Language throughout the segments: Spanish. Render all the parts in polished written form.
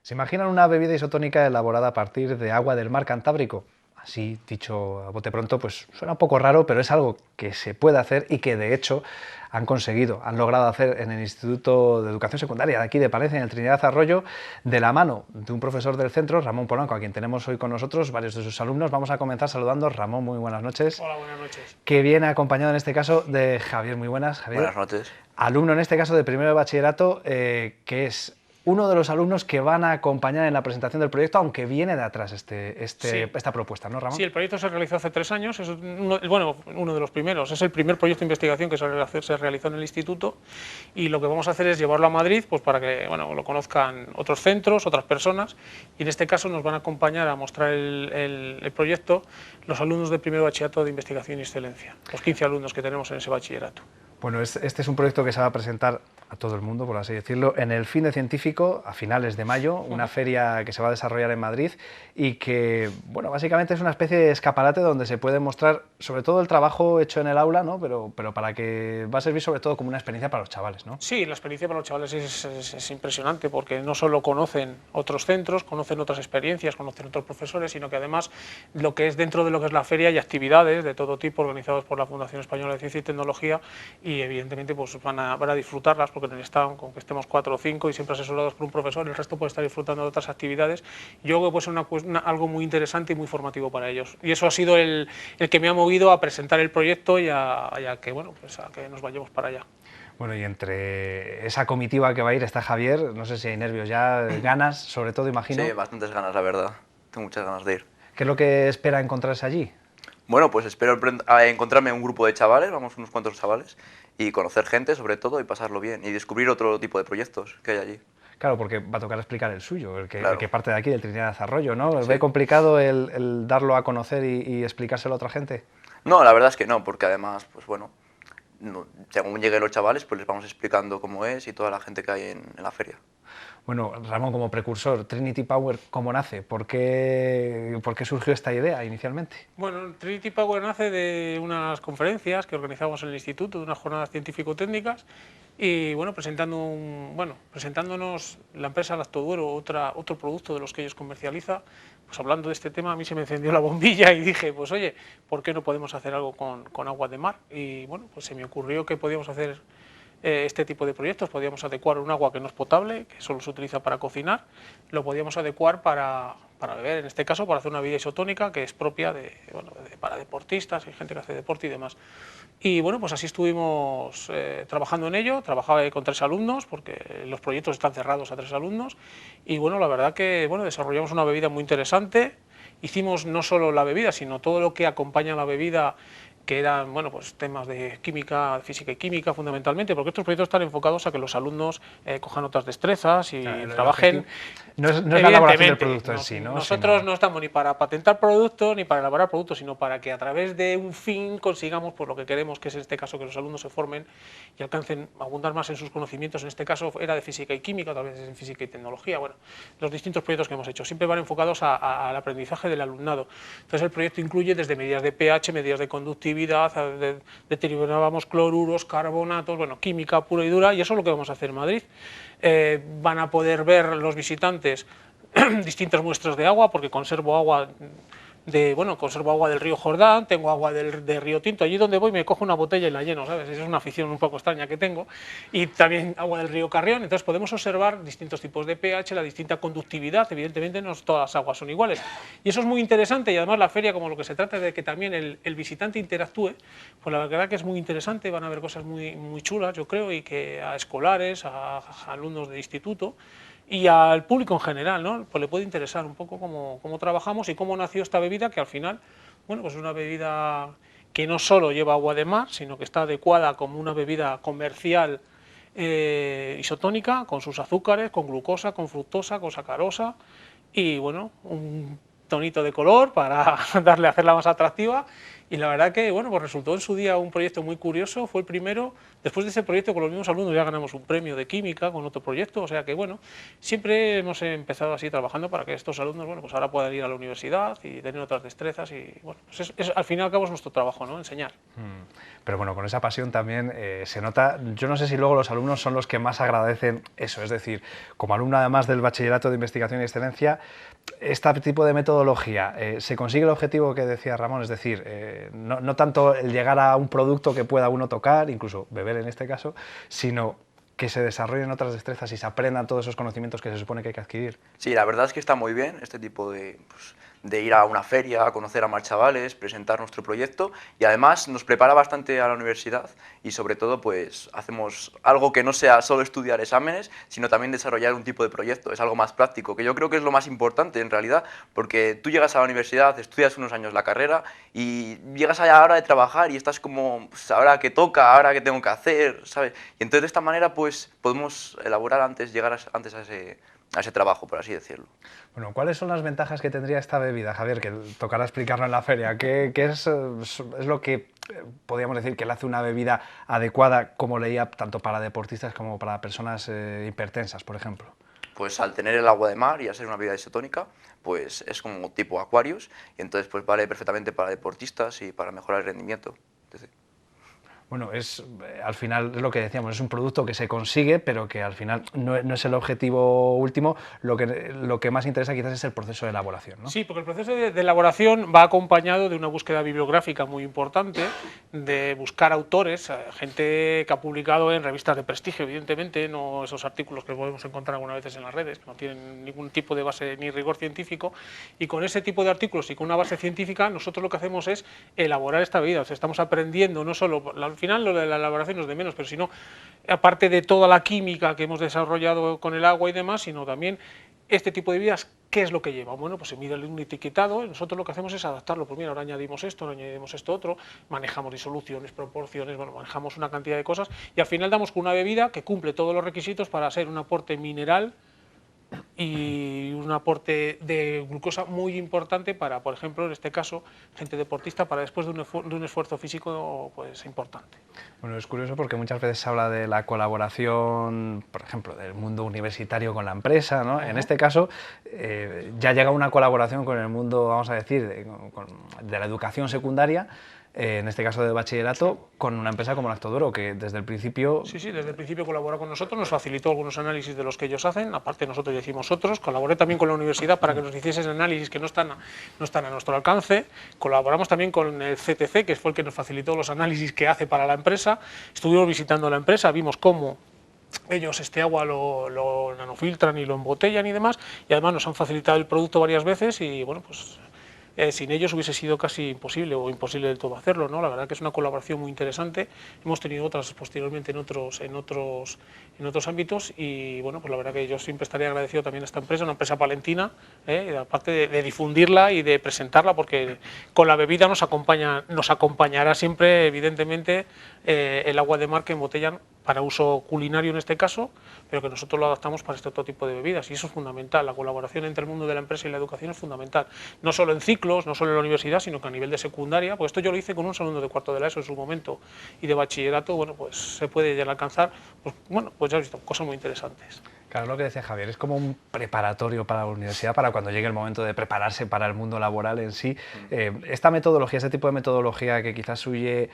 ¿Se imaginan una bebida isotónica elaborada a partir de agua del mar Cantábrico? Así, dicho a bote pronto, pues suena un poco raro, pero es algo que se puede hacer y que de hecho han conseguido, han logrado hacer en el Instituto de Educación Secundaria de aquí de Palencia, en el Trinidad Arroyo, de la mano de un profesor del centro, Ramón Polanco, a quien tenemos hoy con nosotros, varios de sus alumnos. Vamos a comenzar saludando. Ramón, muy buenas noches. Hola, buenas noches. Que viene acompañado en este caso de Javier. Muy buenas, Javier. Buenas noches. Alumno en este caso de primero de bachillerato, que es uno de los alumnos que van a acompañar en la presentación del proyecto, aunque viene de atrás esta propuesta, ¿no, Ramón? Sí, el proyecto se realizó hace 3 años, es uno de los primeros, es el primer proyecto de investigación que se realizó en el instituto, y lo que vamos a hacer es llevarlo a Madrid, pues para que lo conozcan otros centros, otras personas, y en este caso nos van a acompañar a mostrar el proyecto los alumnos de primero de bachillerato de investigación y excelencia, los 15 alumnos que tenemos en ese bachillerato. Bueno, este es un proyecto que se va a presentar a todo el mundo, por así decirlo, en el Fin de Científico a finales de mayo, una feria que se va a desarrollar en Madrid y que, bueno, básicamente es una especie de escaparate donde se puede mostrar sobre todo el trabajo hecho en el aula, ¿no? Pero para que va a servir sobre todo como una experiencia para los chavales, ¿no? Sí, la experiencia para los chavales es impresionante porque no solo conocen otros centros, conocen otras experiencias, conocen otros profesores, sino que además lo que es dentro de lo que es la feria hay actividades de todo tipo organizadas por la Fundación Española de Ciencia y Tecnología y evidentemente pues van a disfrutarlas porque en el stand, con que estemos 4 o 5 y siempre asesorados por un profesor, el resto puede estar disfrutando de otras actividades. Yo creo que puede ser algo muy interesante y muy formativo para ellos. Y eso ha sido el que me ha movido a presentar el proyecto y a que, bueno, pues a que nos vayamos para allá. Bueno, y entre esa comitiva que va a ir está Javier, no sé si hay nervios ya, ganas, sobre todo, imagino. Sí, bastantes ganas, la verdad. Tengo muchas ganas de ir. ¿Qué es lo que espera encontrarse allí? Bueno, pues espero encontrarme un grupo de chavales, vamos unos cuantos chavales, y conocer gente sobre todo y pasarlo bien, y descubrir otro tipo de proyectos que hay allí. Claro, porque va a tocar explicar el suyo, el que, Claro. el que parte de aquí, del Trinidad de Arroyo, ¿no? Sí. ¿Ve complicado el darlo a conocer y explicárselo a otra gente? No, la verdad es que no, porque además, pues bueno, según lleguen los chavales, pues les vamos explicando cómo es y toda la gente que hay en la feria. Bueno, Ramón, como precursor, Trinity Power, ¿cómo nace? ¿Por qué surgió esta idea inicialmente? Bueno, Trinity Power nace de unas conferencias que organizamos en el instituto, de unas jornadas científico-técnicas, y bueno, presentándonos la empresa Lactoduero, otro producto de los que ellos comercializan, pues hablando de este tema a mí se me encendió la bombilla y dije, pues oye, ¿por qué no podemos hacer algo con agua de mar? Y bueno, pues se me ocurrió que podíamos hacer este tipo de proyectos, podíamos adecuar un agua que no es potable, que solo se utiliza para cocinar, lo podíamos adecuar para beber, en este caso para hacer una bebida isotónica que es propia para deportistas y gente que hace deporte y demás. Y bueno, pues así estuvimos trabajando en ello, trabajaba con 3 alumnos, porque los proyectos están cerrados a 3 alumnos, y bueno, la verdad que bueno, desarrollamos una bebida muy interesante, hicimos no solo la bebida, sino todo lo que acompaña a la bebida, que eran pues temas de química, física y química fundamentalmente, porque estos proyectos están enfocados a que los alumnos cojan otras destrezas y trabajen. No es la elaboración del producto en sí, ¿no? Nosotros no estamos ni para patentar productos ni para elaborar productos, sino para que a través de un fin consigamos pues, lo que queremos, que es en este caso que los alumnos se formen y alcancen a abundar más en sus conocimientos. En este caso era de física y química, tal vez es en física y tecnología. Bueno, los distintos proyectos que hemos hecho siempre van enfocados al aprendizaje del alumnado. Entonces el proyecto incluye desde medidas de pH, medidas de conductividad, deteriorábamos cloruros, carbonatos, química pura y dura, y eso es lo que vamos a hacer en Madrid. Van a poder ver los visitantes distintas muestras de agua, porque conservo agua del río Jordán, tengo agua del río Tinto, allí donde voy me cojo una botella y la lleno, ¿sabes? Esa es una afición un poco extraña que tengo, y también agua del río Carrión. Entonces podemos observar distintos tipos de pH, la distinta conductividad, evidentemente no todas las aguas son iguales, y eso es muy interesante, y además la feria, como lo que se trata es de que también el visitante interactúe, pues la verdad que es muy interesante, van a ver cosas muy, muy chulas, yo creo, y que a escolares, a alumnos de instituto, y al público en general, ¿no? Pues le puede interesar un poco cómo trabajamos y cómo nació esta bebida, que al final, pues es una bebida que no solo lleva agua de mar, sino que está adecuada como una bebida comercial isotónica, con sus azúcares, con glucosa, con fructosa, con sacarosa, y bueno, un tonito de color para hacerla más atractiva, Y la verdad que, bueno, pues resultó en su día un proyecto muy curioso, fue el primero. Después de ese proyecto, con los mismos alumnos ya ganamos un premio de química con otro proyecto, o sea que, bueno, siempre hemos empezado así trabajando para que estos alumnos, bueno, pues ahora puedan ir a la universidad y tener otras destrezas y, bueno, pues al fin y al cabo es nuestro trabajo, ¿no? Enseñar. Pero bueno, con esa pasión también se nota, yo no sé si luego los alumnos son los que más agradecen eso, es decir, como alumno además del Bachillerato de Investigación y Excelencia, este tipo de metodología, ¿se consigue el objetivo que decía Ramón? Es decir, no tanto el llegar a un producto que pueda uno tocar, incluso beber en este caso, sino que se desarrollen otras destrezas y se aprendan todos esos conocimientos que se supone que hay que adquirir. Sí, la verdad es que está muy bien este tipo de ir a una feria, a conocer a más chavales, presentar nuestro proyecto y además nos prepara bastante a la universidad y sobre todo pues hacemos algo que no sea solo estudiar exámenes, sino también desarrollar un tipo de proyecto, es algo más práctico, que yo creo que es lo más importante en realidad, porque tú llegas a la universidad, estudias unos años la carrera y llegas a la hora de trabajar y estás como, pues, ahora qué toca, ahora qué tengo que hacer, ¿sabes? Y entonces de esta manera pues podemos elaborar antes, llegar antes a ese trabajo, por así decirlo. Bueno, ¿cuáles son las ventajas que tendría esta bebida, Javier? Que tocará explicarlo en la feria. ¿Qué es lo que podríamos decir que le hace una bebida adecuada, como leía, tanto para deportistas como para personas hipertensas, por ejemplo? Pues al tener el agua de mar y al ser una bebida isotónica, pues es como tipo Aquarius y entonces pues vale perfectamente para deportistas y para mejorar el rendimiento. Bueno, al final es lo que decíamos, es un producto que se consigue, pero que al final no es el objetivo último. Lo que más interesa quizás es el proceso de elaboración, ¿no? Sí, porque el proceso de elaboración va acompañado de una búsqueda bibliográfica muy importante, de buscar autores, gente que ha publicado en revistas de prestigio, evidentemente, no esos artículos que podemos encontrar algunas veces en las redes, que no tienen ningún tipo de base ni rigor científico, y con ese tipo de artículos y con una base científica, nosotros lo que hacemos es elaborar esta bebida. O sea, estamos aprendiendo no solo, al final lo de la elaboración no es de menos, pero sino, aparte de toda la química que hemos desarrollado con el agua y demás, sino también este tipo de bebidas, ¿qué es lo que lleva? Bueno, pues se mide un etiquetado, nosotros lo que hacemos es adaptarlo, pues mira, ahora añadimos esto, ahora añadimos esto otro, manejamos disoluciones, proporciones, bueno, manejamos una cantidad de cosas y al final damos con una bebida que cumple todos los requisitos para ser un aporte mineral y un aporte de glucosa muy importante para, por ejemplo, en este caso, gente deportista, para después de un esfuerzo físico pues importante. Bueno, es curioso porque muchas veces se habla de la colaboración, por ejemplo, del mundo universitario con la empresa, ¿no? En este caso, ya llega una colaboración con el mundo, vamos a decir, de la educación secundaria, en este caso de bachillerato, con una empresa como Lactoduro, que desde el principio... Sí, desde el principio colabora con nosotros, nos facilitó algunos análisis de los que ellos hacen, aparte nosotros ya hicimos otros, colaboré también con la universidad para que nos hiciesen análisis que no están a nuestro alcance, colaboramos también con el CTC, que fue el que nos facilitó los análisis que hace para la empresa, estuvimos visitando la empresa, vimos cómo ellos este agua lo nanofiltran y lo embotellan y demás, y además nos han facilitado el producto varias veces y bueno, pues... sin ellos hubiese sido casi imposible o imposible del todo hacerlo, ¿no? La verdad que es una colaboración muy interesante. Hemos tenido otras posteriormente en otros ámbitos y bueno, pues la verdad que yo siempre estaría agradecido también a esta empresa, una empresa palentina, aparte de difundirla y de presentarla, porque con la bebida nos acompañará siempre, evidentemente, el agua de mar que embotellan para uso culinario en este caso, pero que nosotros lo adaptamos para este otro tipo de bebidas y eso es fundamental. La colaboración entre el mundo de la empresa y la educación es fundamental, no solo en ciclos, no solo en la universidad, sino que a nivel de secundaria, pues esto yo lo hice con un alumno de cuarto de la ESO en su momento y de bachillerato, bueno, pues se puede llegar a alcanzar, pues, bueno, pues ya has visto, cosas muy interesantes. Claro, lo que decía Javier, es como un preparatorio para la universidad, para cuando llegue el momento de prepararse para el mundo laboral en sí. Esta metodología, este tipo de metodología que quizás huye,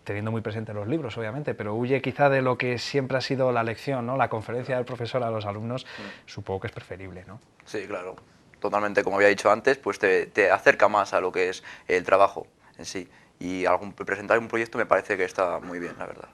teniendo muy presente los libros, obviamente, pero huye quizá de lo que siempre ha sido la lección, ¿no? La conferencia del profesor a los alumnos, supongo que es preferible, ¿no? Sí, claro. Totalmente, como había dicho antes, pues te acerca más a lo que es el trabajo en sí. Y presentar un proyecto me parece que está muy bien, la verdad.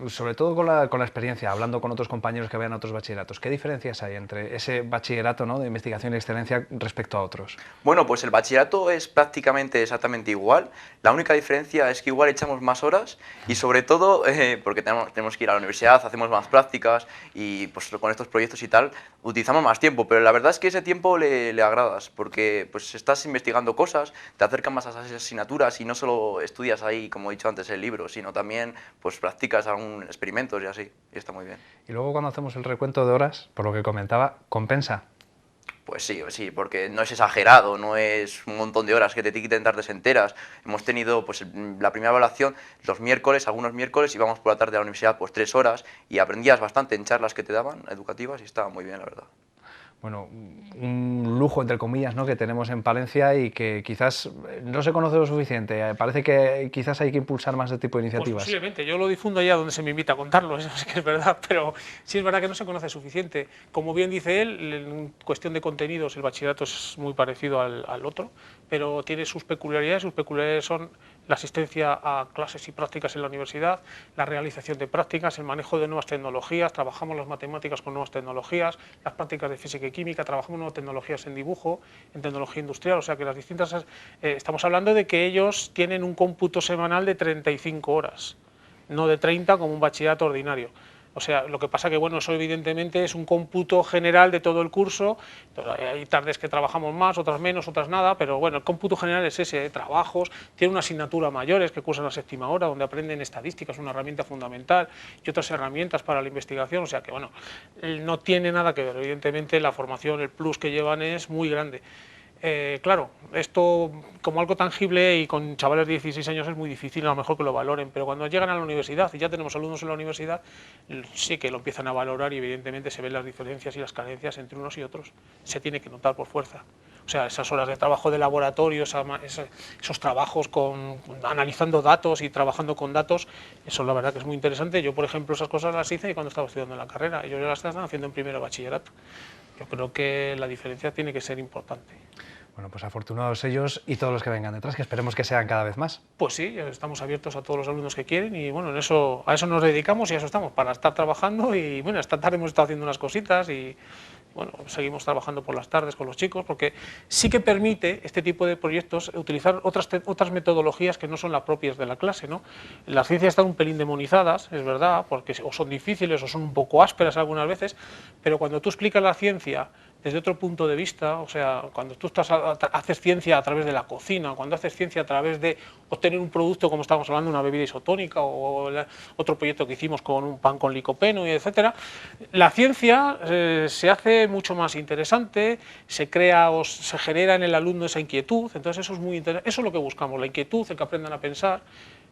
Sobre todo con la experiencia, hablando con otros compañeros que vean otros bachilleratos, ¿qué diferencias hay entre ese bachillerato, ¿no?, de investigación y excelencia respecto a otros? Bueno, pues el bachillerato es prácticamente exactamente igual, la única diferencia es que igual echamos más horas y sobre todo, porque tenemos que ir a la universidad, hacemos más prácticas y pues con estos proyectos y tal, utilizamos más tiempo, pero la verdad es que ese tiempo le agradas, porque pues estás investigando cosas, te acercan más a esas asignaturas y no solo estudias ahí, como he dicho antes, el libro, sino también pues practicas algún experimentos y así, y está muy bien. Y luego cuando hacemos el recuento de horas, por lo que comentaba, ¿compensa? Pues sí, porque no es exagerado, no es un montón de horas que te quiten tardes enteras. Hemos tenido pues la primera evaluación los miércoles, algunos miércoles íbamos por la tarde a la universidad pues 3 horas y aprendías bastante en charlas que te daban educativas y estaba muy bien, la verdad. Bueno, un lujo, entre comillas, ¿no?, que tenemos en Palencia y que quizás no se conoce lo suficiente. Parece que quizás hay que impulsar más este tipo de Pues iniciativas. posiblemente, yo lo difundo allá donde se me invita a contarlo, eso sí que es verdad, pero sí es verdad que no se conoce suficiente. Como bien dice él, en cuestión de contenidos el bachillerato es muy parecido al otro, pero tiene sus peculiaridades son la asistencia a clases y prácticas en la universidad, la realización de prácticas, el manejo de nuevas tecnologías, trabajamos las matemáticas con nuevas tecnologías, las prácticas de física y química, trabajamos nuevas tecnologías en dibujo, en tecnología industrial, o sea que las distintas... estamos hablando de que ellos tienen un cómputo semanal de 35 horas, no de 30 como un bachillerato ordinario. O sea, lo que pasa que, bueno, eso evidentemente es un cómputo general de todo el curso. Entonces, hay tardes que trabajamos más, otras menos, otras nada, pero bueno, el cómputo general es ese, trabajos, tiene una asignatura mayores que cursan la 7ª hora, donde aprenden estadísticas, una herramienta fundamental, y otras herramientas para la investigación, o sea que, bueno, no tiene nada que ver, evidentemente la formación, el plus que llevan es muy grande. Claro, esto como algo tangible y con chavales de 16 años es muy difícil a lo mejor que lo valoren, pero cuando llegan a la universidad y ya tenemos alumnos en la universidad, sí que lo empiezan a valorar y evidentemente se ven las diferencias y las carencias entre unos y otros, se tiene que notar por fuerza. O sea, esas horas de trabajo de laboratorio, esos trabajos analizando datos y trabajando con datos, eso la verdad que es muy interesante. Yo, por ejemplo, esas cosas las hice cuando estaba estudiando en la carrera, ellos ya las están haciendo en primero de bachillerato. Yo creo que la diferencia tiene que ser importante. Bueno, pues afortunados ellos y todos los que vengan detrás, que esperemos que sean cada vez más. Pues sí, estamos abiertos a todos los alumnos que quieren y bueno, a eso nos dedicamos y a eso estamos, para estar trabajando y bueno, esta tarde hemos estado haciendo unas cositas y bueno, seguimos trabajando por las tardes con los chicos porque sí que permite este tipo de proyectos utilizar otras metodologías que no son las propias de la clase, ¿no? Las ciencias están un pelín demonizadas, es verdad, porque o son difíciles o son un poco ásperas algunas veces, pero cuando tú explicas la ciencia desde otro punto de vista, o sea, cuando tú haces ciencia a través de la cocina, cuando haces ciencia a través de obtener un producto, como estábamos hablando, una bebida isotónica o otro proyecto que hicimos con un pan con licopeno, y etcétera, la ciencia se hace mucho más interesante, se crea o se genera en el alumno esa inquietud, entonces eso es muy interesante, eso es lo que buscamos, la inquietud, el que aprendan a pensar,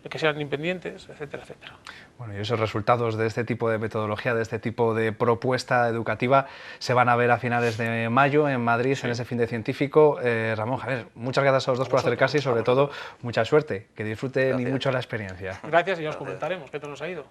el que sean independientes, etcétera, etcétera. Bueno, y esos resultados de este tipo de metodología, de este tipo de propuesta educativa, se van a ver a finales de mayo en Madrid, sí, en ese fin de científico. Ramón, Javier, muchas gracias a los dos por acercarse y sobre todo mucha suerte, que disfruten y mucho la experiencia. Gracias y ya os comentaremos qué tal nos ha ido.